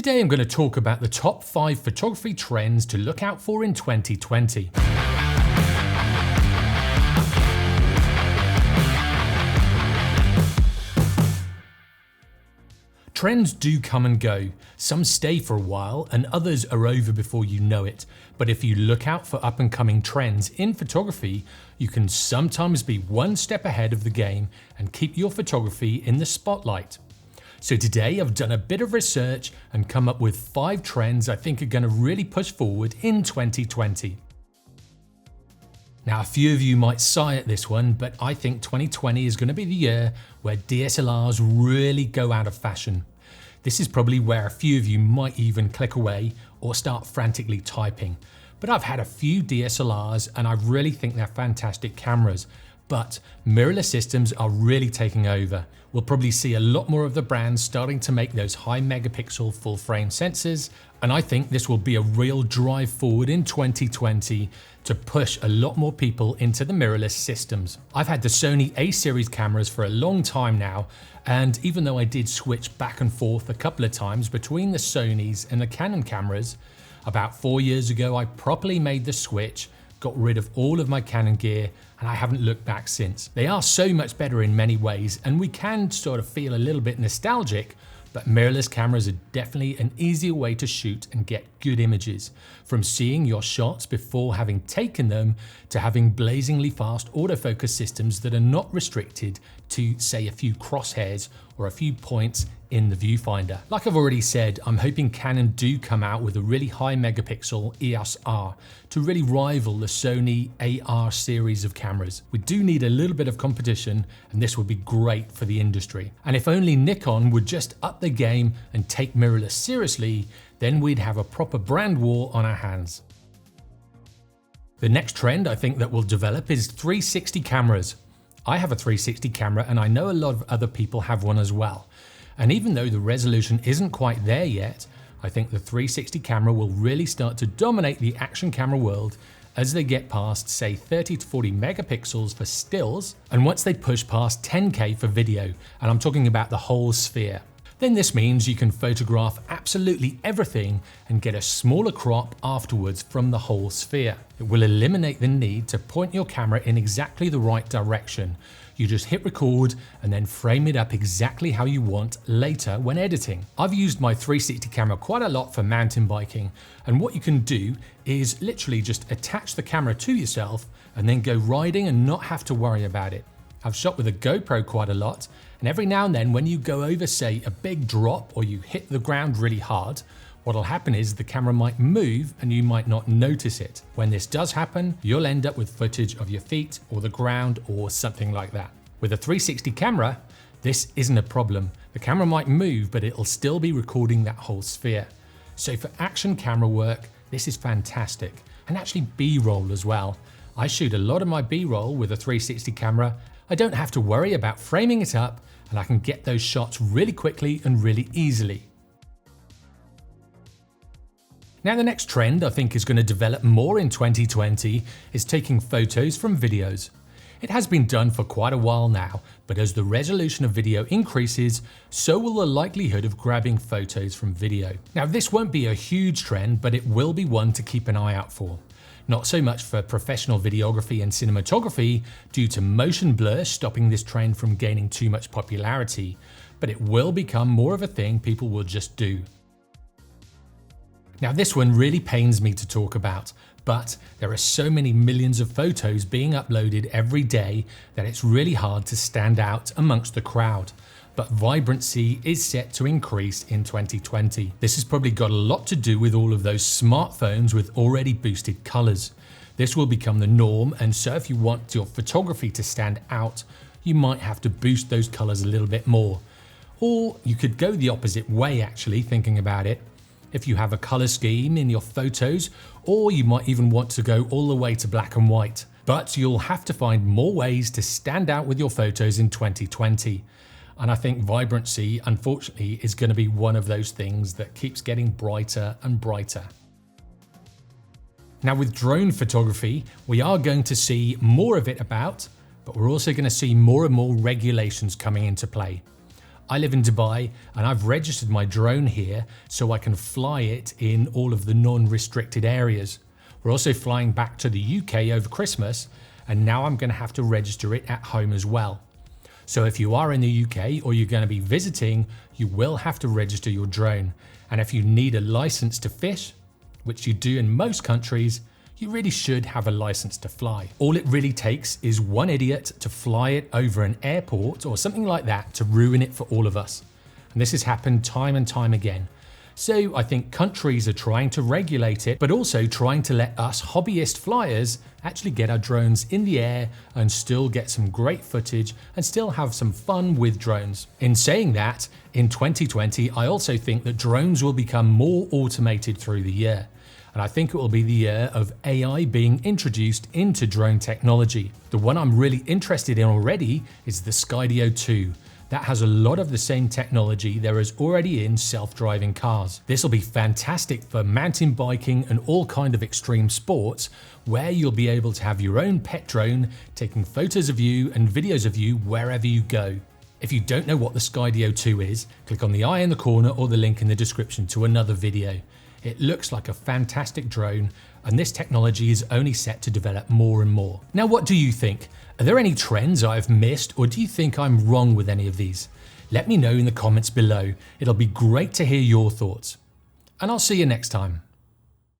Today I'm going to talk about the top 5 photography trends to look out for in 2020. Trends do come and go. Some stay for a while and others are over before you know it. But if you look out for up and coming trends in photography, you can sometimes be one step ahead of the game and keep your photography in the spotlight. So today I've done a bit of research and come up with 5 trends I think are going to really push forward in 2020. Now a few of you might sigh at this one, but I think 2020 is going to be the year where DSLRs really go out of fashion. This is probably where a few of you might even click away or start frantically typing. But I've had a few DSLRs and I really think they're fantastic cameras. But mirrorless systems are really taking over. We'll probably see a lot more of the brands starting to make those high megapixel full frame sensors, and I think this will be a real drive forward in 2020 to push a lot more people into the mirrorless systems. I've had the Sony A-series cameras for a long time now, and even though I did switch back and forth a couple of times between the Sonys and the Canon cameras, about 4 years ago I properly made the switch, got rid of all of my Canon gear, and I haven't looked back since. They are so much better in many ways, and we can sort of feel a little bit nostalgic, but mirrorless cameras are definitely an easier way to shoot and get good images. From seeing your shots before having taken them, to having blazingly fast autofocus systems that are not restricted to, say, a few crosshairs or a few points in the viewfinder. Like I've already said, I'm hoping Canon do come out with a really high megapixel EOS R to really rival the Sony AR series of cameras. We do need a little bit of competition, and this would be great for the industry. And if only Nikon would just up their game and take mirrorless seriously, then we'd have a proper brand war on our hands. The next trend I think that will develop is 360 cameras. I have a 360 camera and I know a lot of other people have one as well. And even though the resolution isn't quite there yet, I think the 360 camera will really start to dominate the action camera world as they get past, say, 30 to 40 megapixels for stills, and once they push past 10K for video, and I'm talking about the whole sphere. Then this means you can photograph absolutely everything and get a smaller crop afterwards from the whole sphere. It will eliminate the need to point your camera in exactly the right direction. You just hit record and then frame it up exactly how you want later when editing. I've used my 360 camera quite a lot for mountain biking, and what you can do is literally just attach the camera to yourself and then go riding and not have to worry about it. I've shot with a GoPro quite a lot, and every now and then when you go over, say, a big drop or you hit the ground really hard, what'll happen is the camera might move and you might not notice it. When this does happen, you'll end up with footage of your feet or the ground or something like that. With a 360 camera, this isn't a problem. The camera might move, but it'll still be recording that whole sphere. So for action camera work, this is fantastic. And actually B-roll as well. I shoot a lot of my B-roll with a 360 camera. I don't have to worry about framing it up, and I can get those shots really quickly and really easily. Now the next trend I think is going to develop more in 2020 is taking photos from videos. It has been done for quite a while now, but as the resolution of video increases, so will the likelihood of grabbing photos from video. Now this won't be a huge trend, but it will be one to keep an eye out for. Not so much for professional videography and cinematography due to motion blur stopping this trend from gaining too much popularity, but it will become more of a thing people will just do. Now this one really pains me to talk about, but there are so many millions of photos being uploaded every day that it's really hard to stand out amongst the crowd. But vibrancy is set to increase in 2020. This has probably got a lot to do with all of those smartphones with already boosted colors. This will become the norm, and so if you want your photography to stand out, you might have to boost those colors a little bit more. Or you could go the opposite way actually, thinking about it. If you have a color scheme in your photos, or you might even want to go all the way to black and white. But you'll have to find more ways to stand out with your photos in 2020. And I think vibrancy, unfortunately, is going to be one of those things that keeps getting brighter and brighter. Now with drone photography, we are going to see more of it about, but we're also going to see more and more regulations coming into play. I live in Dubai and I've registered my drone here so I can fly it in all of the non-restricted areas. We're also flying back to the UK over Christmas, and now I'm going to have to register it at home as well. So if you are in the UK or you're going to be visiting, you will have to register your drone. And if you need a license to fish, which you do in most countries, you really should have a license to fly. All it really takes is one idiot to fly it over an airport or something like that to ruin it for all of us. And this has happened time and time again. So I think countries are trying to regulate it, but also trying to let us hobbyist flyers actually get our drones in the air and still get some great footage and still have some fun with drones. In saying that, in 2020, I also think that drones will become more automated through the year. And I think it will be the year of AI being introduced into drone technology. The one I'm really interested in already is the Skydio 2. That has a lot of the same technology there is already in self-driving cars. This will be fantastic for mountain biking and all kind of extreme sports, where you'll be able to have your own pet drone taking photos of you and videos of you wherever you go. If you don't know what the Skydio 2 is, click on the eye in the corner or the link in the description to another video. It looks like a fantastic drone, and this technology is only set to develop more and more. Now, what do you think? Are there any trends I've missed, or do you think I'm wrong with any of these? Let me know in the comments below. It'll be great to hear your thoughts. And I'll see you next time.